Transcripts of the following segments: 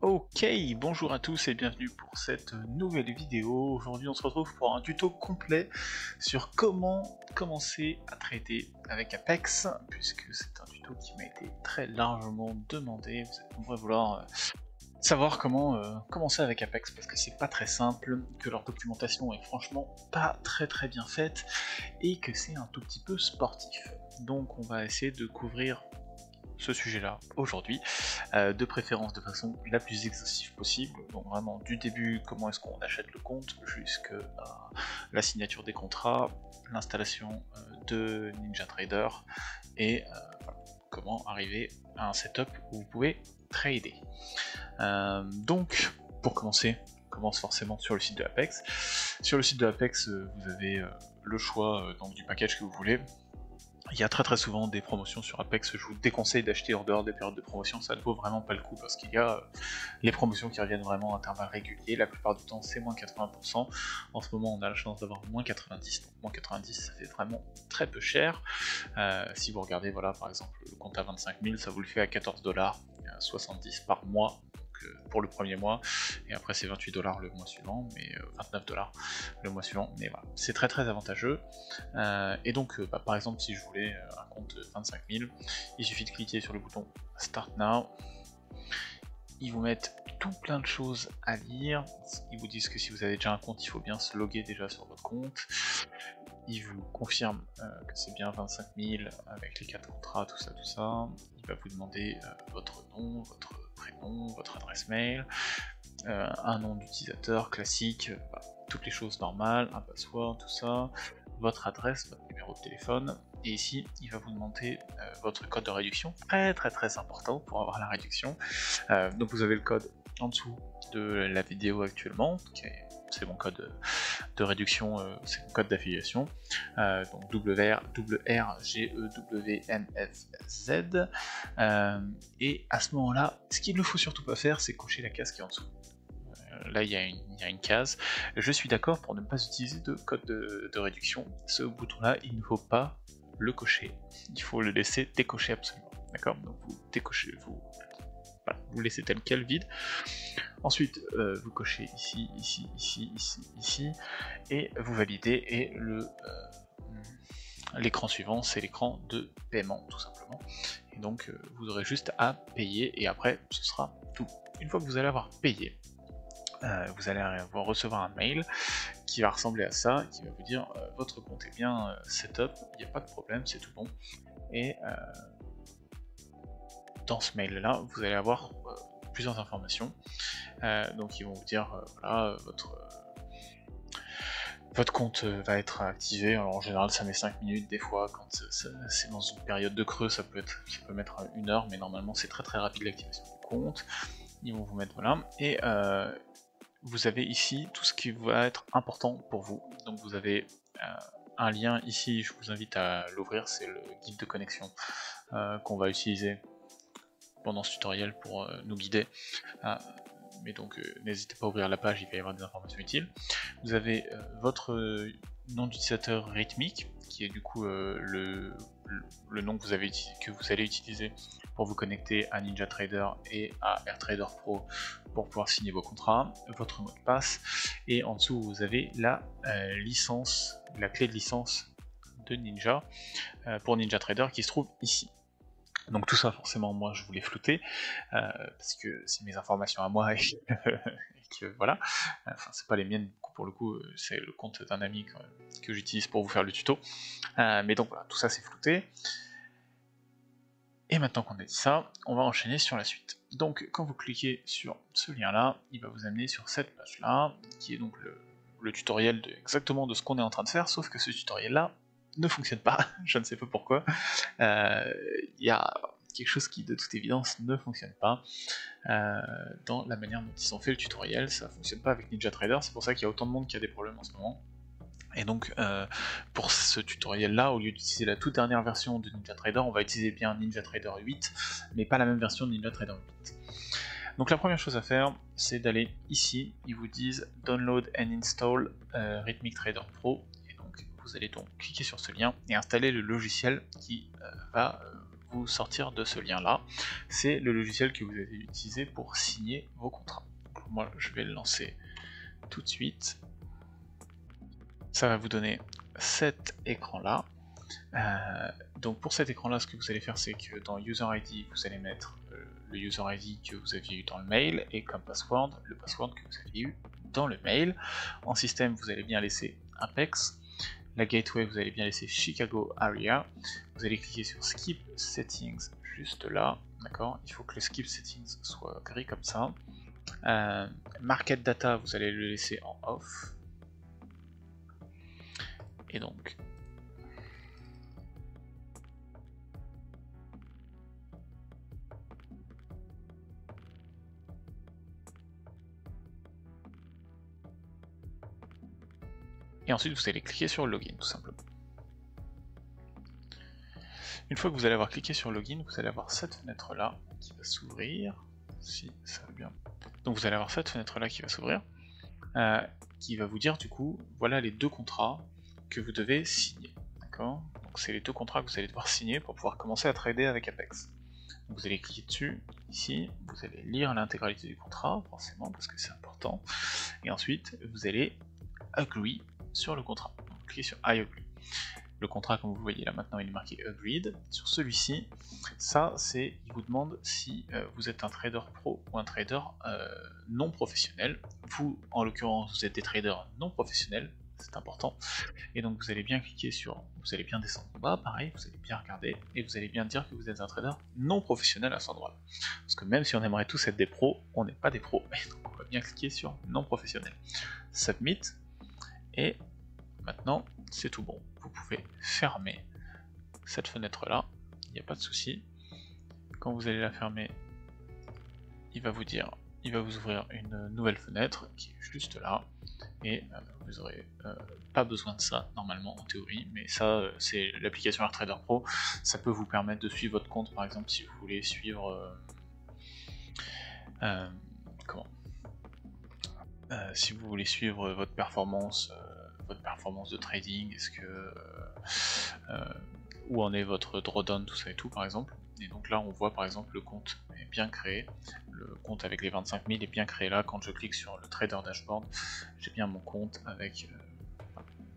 Ok, bonjour à tous et bienvenue pour cette nouvelle vidéo. Aujourd'hui on se retrouve pour un tuto complet sur comment commencer à trader avec Apex, puisque c'est un tuto qui m'a été très largement demandé. Vous êtes nombreux à vouloir savoir comment commencer avec Apex, parce que c'est pas très simple, que leur documentation est franchement pas très bien faite, et que c'est un tout petit peu sportif. Donc on va essayer de couvrir ce sujet-là aujourd'hui, de préférence de façon la plus exhaustive possible, donc vraiment du début, comment est-ce qu'on achète le compte, jusqu'à la signature des contrats, l'installation de NinjaTrader, et voilà, comment arriver à un setup où vous pouvez trader. Donc, pour commencer, on commence forcément sur le site de Apex. Sur le site de Apex, vous avez le choix donc, du package que vous voulez. Il y a très souvent des promotions sur Apex, je vous déconseille d'acheter hors dehors des périodes de promotion, ça ne vaut vraiment pas le coup parce qu'il y a les promotions qui reviennent vraiment à intervalles réguliers, la plupart du temps c'est moins 80%, en ce moment on a la chance d'avoir moins 90, donc moins 90 ça fait vraiment très peu cher. Si vous regardez, voilà, par exemple le compte à 25 000, ça vous le fait à 14,70$ par mois, pour le premier mois, et après c'est 28$ le mois suivant, mais 29$ le mois suivant, mais voilà, c'est très avantageux. Et donc par exemple si je voulais un compte de 25 000, il suffit de cliquer sur le bouton Start Now, ils vous mettent tout plein de choses à lire, ils vous disent que si vous avez déjà un compte, il faut bien se loguer déjà sur votre compte, ils vous confirment que c'est bien 25 000 avec les 4 contrats, tout ça, il va vous demander votre nom, votre prénom, votre adresse mail, un nom d'utilisateur classique, voilà, toutes les choses normales, un password, tout ça, votre adresse, votre numéro de téléphone, et ici il va vous demander votre code de réduction, très important pour avoir la réduction. Donc vous avez le code en dessous de la vidéo actuellement, c'est mon code de réduction, c'est mon code d'affiliation, donc WRGEWNFZ, et à ce moment là, ce qu'il ne faut surtout pas faire, c'est cocher la case qui est en dessous. Là il y a une case, je suis d'accord pour ne pas utiliser de code de réduction, ce bouton là il ne faut pas le cocher, il faut le laisser décocher absolument, d'accord, donc vous décochez, vous laissez tel quel vide. Ensuite, vous cochez ici, ici, et vous validez, et l'écran suivant, c'est l'écran de paiement, tout simplement. Et donc, vous aurez juste à payer, et après, ce sera tout. Une fois que vous allez avoir payé, vous allez recevoir un mail qui va ressembler à ça, qui va vous dire votre compte est bien setup, il n'y a pas de problème, c'est tout bon. Et dans ce mail là, vous allez avoir plusieurs informations. Donc ils vont vous dire voilà, votre compte va être activé. Alors en général ça met 5 minutes, des fois quand c'est dans une période de creux ça peut mettre 1 heure, mais normalement c'est très rapide l'activation du compte. Ils vont vous mettre voilà, et vous avez ici tout ce qui va être important pour vous. Donc vous avez un lien ici, je vous invite à l'ouvrir, c'est le guide de connexion qu'on va utiliser pendant ce tutoriel pour nous guider. Mais donc n'hésitez pas à ouvrir la page, il va y avoir des informations utiles. Vous avez votre nom d'utilisateur rythmique, qui est du coup le nom que vous allez utiliser pour vous connecter à NinjaTrader et à AirTrader Pro pour pouvoir signer vos contrats, votre mot de passe, et en dessous vous avez la licence, la clé de licence de Ninja pour NinjaTrader qui se trouve ici. Donc tout ça forcément moi je voulais flouter parce que c'est mes informations à moi et que voilà, enfin c'est pas les miennes pour le coup, c'est le compte d'un ami que j'utilise pour vous faire le tuto, mais donc voilà, tout ça c'est flouté. Et maintenant qu'on a dit ça, on va enchaîner sur la suite. Donc quand vous cliquez sur ce lien là, il va vous amener sur cette page là, qui est donc le tutoriel exactement de ce qu'on est en train de faire, sauf que ce tutoriel là ne fonctionne pas, je ne sais pas pourquoi. Il y a quelque chose qui de toute évidence ne fonctionne pas dans la manière dont ils ont fait le tutoriel, ça fonctionne pas avec NinjaTrader, c'est pour ça qu'il y a autant de monde qui a des problèmes en ce moment. Et donc pour ce tutoriel là, au lieu d'utiliser la toute dernière version de NinjaTrader, on va utiliser bien NinjaTrader 8, mais pas la même version de NinjaTrader 8. Donc la première chose à faire, c'est d'aller ici, ils vous disent Download and Install Rhythmic Trader Pro, et donc vous allez donc cliquer sur ce lien et installer le logiciel qui va vous sortir de ce lien là. C'est le logiciel que vous allez utiliser pour signer vos contrats. Donc, moi je vais le lancer tout de suite. Ça va vous donner cet écran là. Donc pour cet écran là, ce que vous allez faire, c'est que dans User ID vous allez mettre le User ID que vous aviez eu dans le mail, et comme password, le password que vous aviez eu dans le mail. En système, vous allez bien laisser Apex. La gateway, vous allez bien laisser Chicago Area. Vous allez cliquer sur Skip Settings juste là, d'accord. Il faut que le Skip Settings soit gris comme ça. Market Data, vous allez le laisser en off. Et donc et ensuite vous allez cliquer sur Login tout simplement. Une fois que vous allez avoir cliqué sur Login, vous allez avoir cette fenêtre là qui va s'ouvrir, si ça va bien. Donc vous allez avoir cette fenêtre là qui va s'ouvrir, qui va vous dire du coup, voilà les deux contrats que vous devez signer, d'accord. Donc c'est les deux contrats que vous allez devoir signer pour pouvoir commencer à trader avec Apex. Donc vous allez cliquer dessus, ici, vous allez lire l'intégralité du contrat, forcément, parce que c'est important, et ensuite vous allez agree sur le contrat. Donc, cliquez sur I agree. Le contrat, comme vous voyez là maintenant, il est marqué agreed. Sur celui-ci, ça c'est, il vous demande si vous êtes un trader pro ou un trader non professionnel. Vous, en l'occurrence, vous êtes des traders non professionnels, c'est important. Et donc vous allez bien cliquer sur, vous allez bien descendre en bas, pareil, vous allez bien regarder, et vous allez bien dire que vous êtes un trader non professionnel à cet endroit-là. Parce que même si on aimerait tous être des pros, on n'est pas des pros. Et donc on va bien cliquer sur non professionnel. Submit. Et maintenant, c'est tout bon. Vous pouvez fermer cette fenêtre-là, il n'y a pas de souci. Quand vous allez la fermer, il va vous dire, il va vous ouvrir une nouvelle fenêtre qui est juste là, et vous n'aurez pas besoin de ça normalement en théorie, mais ça c'est l'application AirTrader Pro, ça peut vous permettre de suivre votre compte par exemple si vous voulez suivre si vous voulez suivre votre performance de trading, est-ce que où en est votre drawdown, tout ça et tout par exemple. Et donc là on voit par exemple le compte est bien créé, le compte avec les 25 000 est bien créé là. Quand je clique sur le trader dashboard, j'ai bien mon compte avec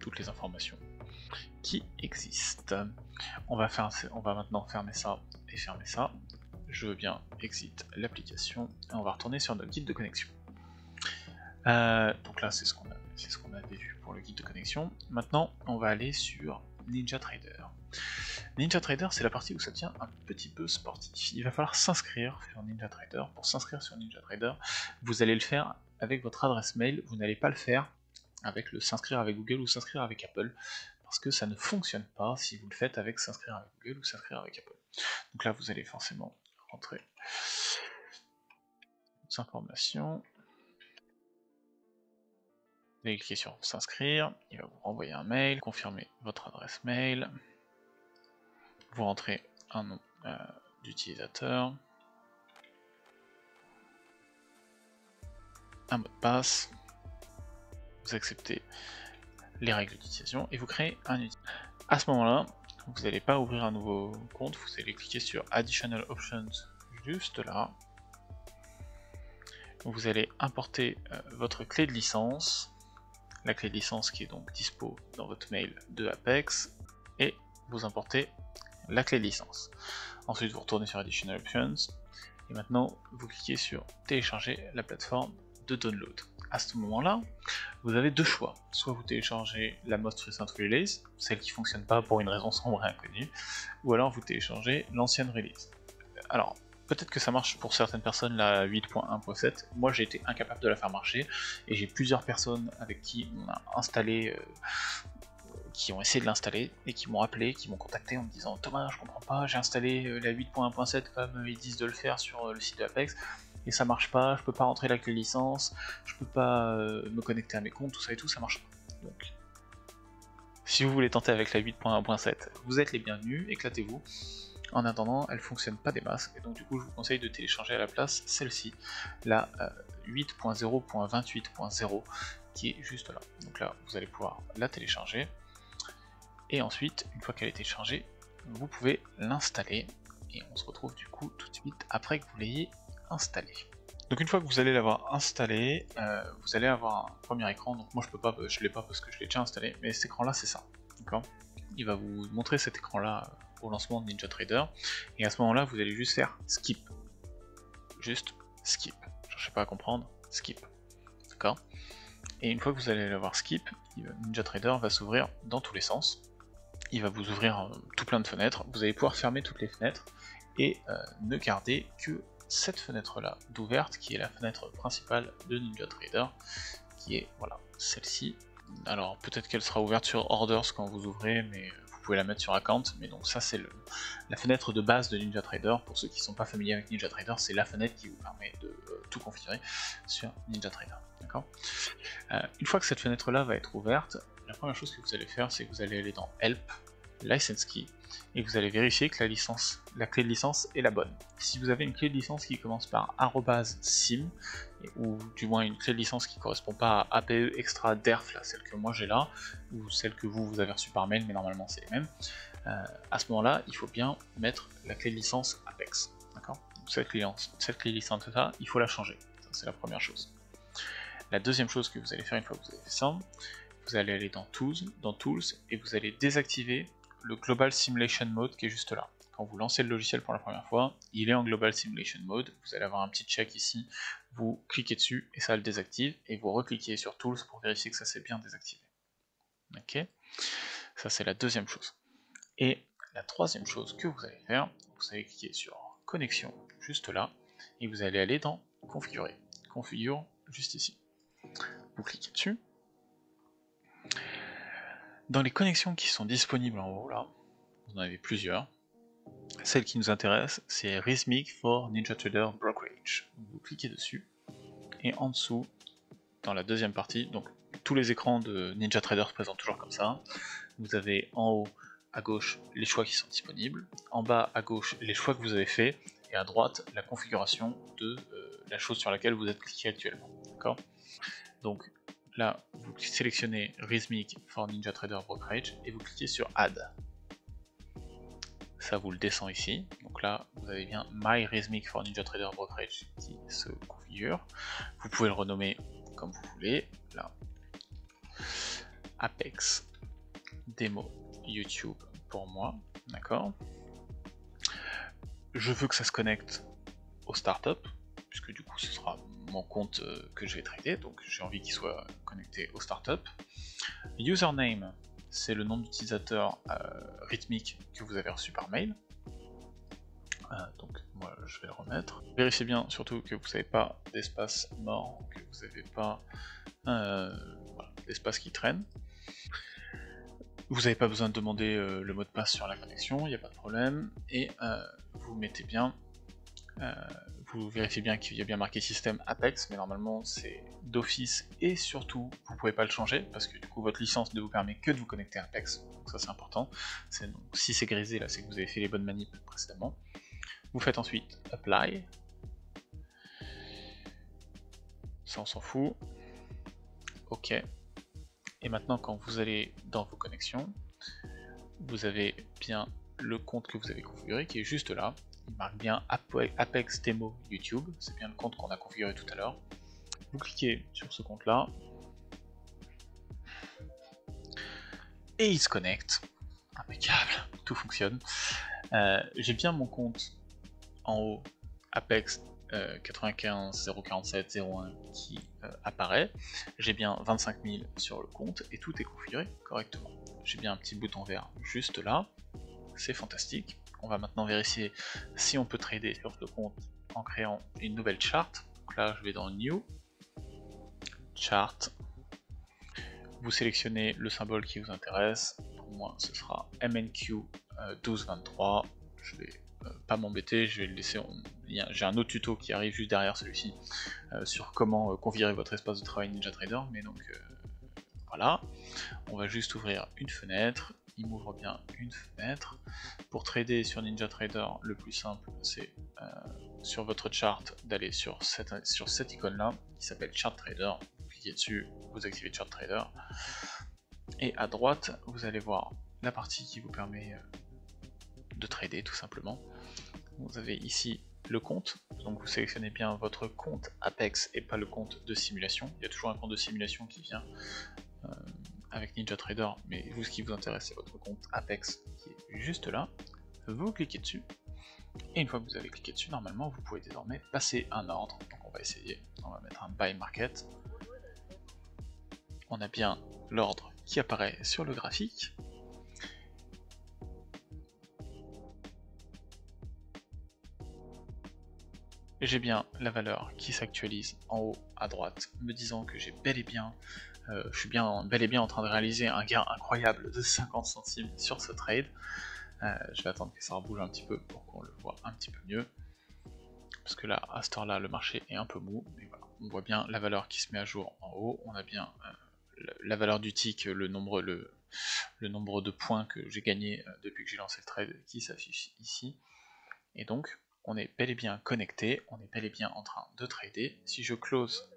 toutes les informations qui existent. On va maintenant fermer ça et fermer ça. Je veux bien exit l'application et on va retourner sur notre guide de connexion. Donc là c'est ce qu'on avait vu pour le guide de connexion. Maintenant on va aller sur NinjaTrader. NinjaTrader, c'est la partie où ça devient un petit peu sportif. Il va falloir s'inscrire sur NinjaTrader. Pour s'inscrire sur NinjaTrader, vous allez le faire avec votre adresse mail, vous n'allez pas le faire avec le s'inscrire avec Google ou s'inscrire avec Apple, parce que ça ne fonctionne pas si vous le faites avec s'inscrire avec Google ou s'inscrire avec Apple. Donc là, vous allez forcément rentrer vos informations. Vous allez cliquer sur s'inscrire, il va vous renvoyer un mail, confirmer votre adresse mail. Vous rentrez un nom d'utilisateur, un mot de passe, vous acceptez les règles d'utilisation et vous créez un utilisateur. À ce moment-là, vous n'allez pas ouvrir un nouveau compte, vous allez cliquer sur Additional Options juste là. Vous allez importer votre clé de licence, la clé de licence qui est donc dispo dans votre mail de Apex, et vous importez la clé de licence. Ensuite vous retournez sur Additional Options et maintenant vous cliquez sur télécharger la plateforme de download. À ce moment là vous avez deux choix, soit vous téléchargez la most recent release, celle qui fonctionne pas pour une raison sombre et inconnue, ou alors vous téléchargez l'ancienne release. Alors peut-être que ça marche pour certaines personnes la 8.1.7, moi j'ai été incapable de la faire marcher et j'ai plusieurs personnes avec qui on a installé qui ont essayé de l'installer et qui m'ont appelé, qui m'ont contacté en me disant Thomas, je comprends pas, j'ai installé la 8.1.7 comme ils disent de le faire sur le site de Apex et ça marche pas, je peux pas rentrer la clé licence, je peux pas me connecter à mes comptes, tout ça et tout, ça marche pas. Donc, si vous voulez tenter avec la 8.1.7, vous êtes les bienvenus, éclatez-vous. En attendant, elle fonctionne pas des masses, et donc du coup je vous conseille de télécharger à la place celle-ci, la 8.0.28.0, qui est juste là. Donc là, vous allez pouvoir la télécharger. Et ensuite, une fois qu'elle est téléchargée, vous pouvez l'installer et on se retrouve du coup tout de suite après que vous l'ayez installé. Donc une fois que vous allez l'avoir installé, vous allez avoir un premier écran. Donc moi je l'ai pas parce que je l'ai déjà installé, mais cet écran là c'est ça, d'accord. Il va vous montrer cet écran là au lancement de NinjaTrader, et à ce moment là vous allez juste faire skip, juste skip, cherchez pas à comprendre, skip, d'accord. Et une fois que vous allez l'avoir skip, NinjaTrader va s'ouvrir dans tous les sens. Il va vous ouvrir tout plein de fenêtres, vous allez pouvoir fermer toutes les fenêtres et ne garder que cette fenêtre là d'ouverte qui est la fenêtre principale de NinjaTrader, qui est voilà celle-ci. Alors peut-être qu'elle sera ouverte sur Orders quand vous ouvrez, mais vous pouvez la mettre sur Account, mais donc ça c'est la fenêtre de base de NinjaTrader. Pour ceux qui ne sont pas familiers avec NinjaTrader, c'est la fenêtre qui vous permet de tout configurer sur NinjaTrader, d'accord. Une fois que cette fenêtre là va être ouverte, la première chose que vous allez faire, c'est que vous allez aller dans Help, License Key, et vous allez vérifier que la clé de licence est la bonne. Si vous avez une clé de licence qui commence par @sim, ou du moins une clé de licence qui ne correspond pas à APE extra derf, là, celle que moi j'ai là, ou celle que vous avez reçue par mail, mais normalement c'est les mêmes, à ce moment-là, il faut bien mettre la clé de licence Apex, d'accord. Cette clé de licence là, il faut la changer, c'est la première chose. La deuxième chose que vous allez faire une fois que vous avez fait ça, vous allez aller dans Tools, et vous allez désactiver le Global Simulation Mode qui est juste là. Quand vous lancez le logiciel pour la première fois, il est en Global Simulation Mode, vous allez avoir un petit check ici, vous cliquez dessus et ça le désactive, et vous recliquez sur Tools pour vérifier que ça s'est bien désactivé. Ok, ça c'est la deuxième chose. Et la troisième chose que vous allez faire, vous allez cliquer sur Connexion, juste là, et vous allez aller dans Configurer. Configure, juste ici. Vous cliquez dessus. Dans les connexions qui sont disponibles en haut, là, vous en avez plusieurs. Celle qui nous intéresse, c'est Rhythmic for NinjaTrader Brokerage. Vous cliquez dessus, et en dessous, dans la deuxième partie, donc tous les écrans de NinjaTrader se présentent toujours comme ça. Vous avez en haut à gauche les choix qui sont disponibles, en bas à gauche les choix que vous avez fait, et à droite la configuration de la chose sur laquelle vous êtes cliqué actuellement. D'accord ? Donc là, vous sélectionnez Rhythmic for NinjaTrader Brokerage et vous cliquez sur Add. Ça vous le descend ici. Donc là, vous avez bien My Rhythmic for NinjaTrader Brokerage qui se configure. Vous pouvez le renommer comme vous voulez. Là, Apex Demo YouTube pour moi. D'accord. Je veux que ça se connecte au startup, puisque du coup ce sera mon compte que je vais trader, donc j'ai envie qu'il soit connecté au startup. Username, c'est le nom d'utilisateur rythmique que vous avez reçu par mail. Donc moi je vais le remettre. Vérifiez bien surtout que vous n'avez pas d'espace mort, que vous n'avez pas voilà, d'espace qui traîne. Vous n'avez pas besoin de demander le mot de passe sur la connexion, il n'y a pas de problème. Et vous mettez bien, vous vérifiez bien qu'il y a bien marqué système Apex, mais normalement c'est d'office, et surtout vous ne pouvez pas le changer parce que du coup votre licence ne vous permet que de vous connecter à Apex, donc ça c'est important. Donc, si c'est grisé là, c'est que vous avez fait les bonnes manips précédemment. Vous faites ensuite Apply, ça on s'en fout, ok. Et maintenant quand vous allez dans vos connexions, vous avez bien le compte que vous avez configuré qui est juste là. Il marque bien Apex Demo YouTube, c'est bien le compte qu'on a configuré tout à l'heure. Vous cliquez sur ce compte là, et il se connecte. Impeccable, tout fonctionne. J'ai bien mon compte en haut, Apex 95 047 01 qui apparaît. J'ai bien 25 000 sur le compte et tout est configuré correctement. J'ai bien un petit bouton vert juste là, c'est fantastique. On va maintenant vérifier si on peut trader sur ce compte en créant une nouvelle charte. Donc là je vais dans New, Chart, vous sélectionnez le symbole qui vous intéresse. Pour moi ce sera MNQ 1223, je vais pas m'embêter, je vais le laisser. J'ai un autre tuto qui arrive juste derrière celui-ci sur comment configurer votre espace de travail NinjaTrader, mais donc voilà, on va juste ouvrir une fenêtre. Il m'ouvre bien une fenêtre. Pour trader sur NinjaTrader, le plus simple c'est sur votre chart d'aller sur cette icône là qui s'appelle Chart Trader. Vous cliquez dessus, vous activez Chart Trader, et à droite vous allez voir la partie qui vous permet de trader tout simplement. vous avez ici le compte, donc vous sélectionnez bien votre compte Apex et pas le compte de simulation. Il y a toujours un compte de simulation qui vient avec NinjaTrader, mais vous, ce qui vous intéresse, c'est votre compte Apex qui est juste là. Vous cliquez dessus, et une fois que vous avez cliqué dessus, normalement vous pouvez désormais passer un ordre. Donc on va essayer, on va mettre un buy market. On a bien l'ordre qui apparaît sur le graphique. J'ai bien la valeur qui s'actualise en haut à droite, me disant que j'ai bel et bien, je suis bel et bien en train de réaliser un gain incroyable de 50 centimes sur ce trade. Je vais attendre que ça rebouge un petit peu pour qu'on le voit un petit peu mieux. Parce que là, à cette heure-là, le marché est un peu mou. Mais voilà, on voit bien la valeur qui se met à jour en haut. On a bien la valeur du tick, le nombre de points que j'ai gagné depuis que j'ai lancé le trade qui s'affiche ici. Et donc, on est bel et bien connecté, on est bel et bien en train de trader. Si je close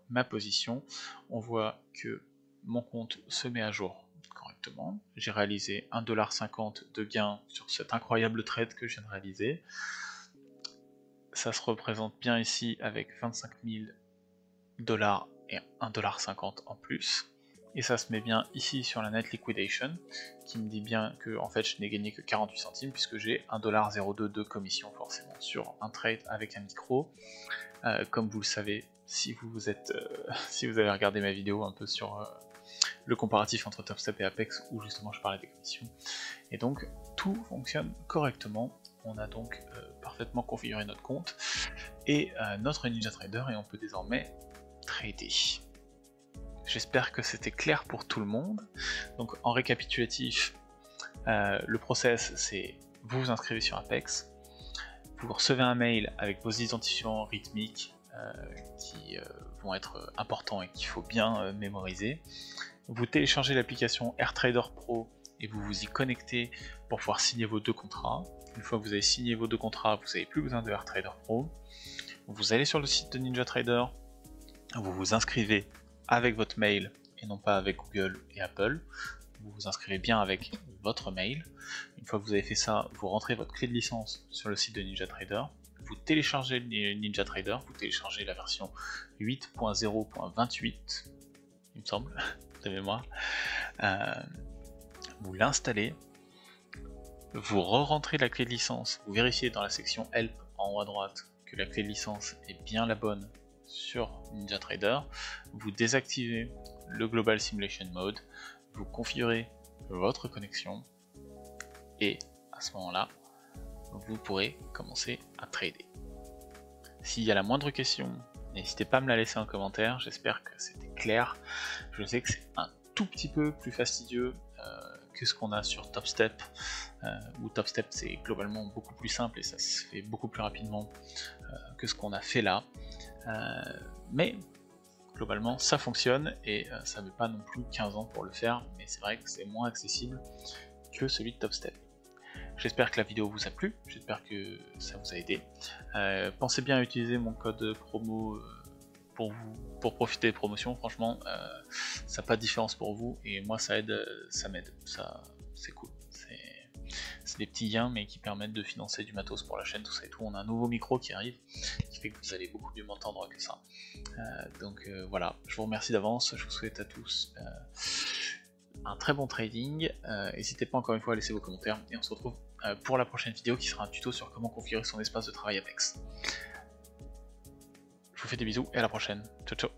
ma position, on voit que mon compte se met à jour correctement. J'ai réalisé 1,50$ de gain sur cet incroyable trade que je viens de réaliser. Ça se représente bien ici avec 25 000$ et 1,50$ en plus. Et ça se met bien ici sur la net liquidation, qui me dit bien que en fait je n'ai gagné que 48 centimes puisque j'ai 1,02$ de commission forcément sur un trade avec un micro. Comme vous le savez, si vous avez regardé ma vidéo un peu sur le comparatif entre TopStep et Apex où justement je parlais des commissions. Et donc tout fonctionne correctement. On a donc parfaitement configuré notre compte et notre NinjaTrader et on peut désormais trader. J'espère que c'était clair pour tout le monde. Donc en récapitulatif, le process c'est vous vous inscrivez sur Apex, vous recevez un mail avec vos identifiants rythmiques qui vont être importants et qu'il faut bien mémoriser. Vous téléchargez l'application AirTrader Pro et vous vous y connectez pour pouvoir signer vos 2 contrats. Une fois que vous avez signé vos 2 contrats, vous n'avez plus besoin de AirTrader Pro. Vous allez sur le site de NinjaTrader, vous vous inscrivez avec votre mail et non pas avec Google et Apple. Vous vous inscrivez bien avec votre mail. Une fois que vous avez fait ça, vous rentrez votre clé de licence sur le site de NinjaTrader. Vous téléchargez NinjaTrader, vous téléchargez la version 8.0.28, il me semble, de mémoire. Vous l'installez, vous re-rentrez la clé de licence, vous vérifiez dans la section Help en haut à droite que la clé de licence est bien la bonne sur NinjaTrader, vous désactivez le Global Simulation Mode, vous configurez votre connexion et à ce moment-là, vous pourrez commencer à trader. S'il y a la moindre question, n'hésitez pas à me la laisser en commentaire, j'espère que c'était clair. Je sais que c'est un tout petit peu plus fastidieux que ce qu'on a sur TopStep, où TopStep c'est globalement beaucoup plus simple et ça se fait beaucoup plus rapidement que ce qu'on a fait là. Mais globalement ça fonctionne et ça ne met pas non plus 15 ans pour le faire, mais c'est vrai que c'est moins accessible que celui de TopStep. J'espère que la vidéo vous a plu, j'espère que ça vous a aidé. Pensez bien à utiliser mon code promo pour profiter des promotions, franchement ça n'a pas de différence pour vous et moi ça aide, ça m'aide, ça c'est cool. C'est des petits gains mais qui permettent de financer du matos pour la chaîne, tout ça et tout. On a un nouveau micro qui arrive, qui fait que vous allez beaucoup mieux m'entendre que ça. Donc voilà, je vous remercie d'avance, je vous souhaite à tous un très bon trading. N'hésitez pas encore une fois à laisser vos commentaires et on se retrouve pour la prochaine vidéo qui sera un tuto sur comment configurer son espace de travail Apex. Je vous fais des bisous et à la prochaine. Ciao ciao.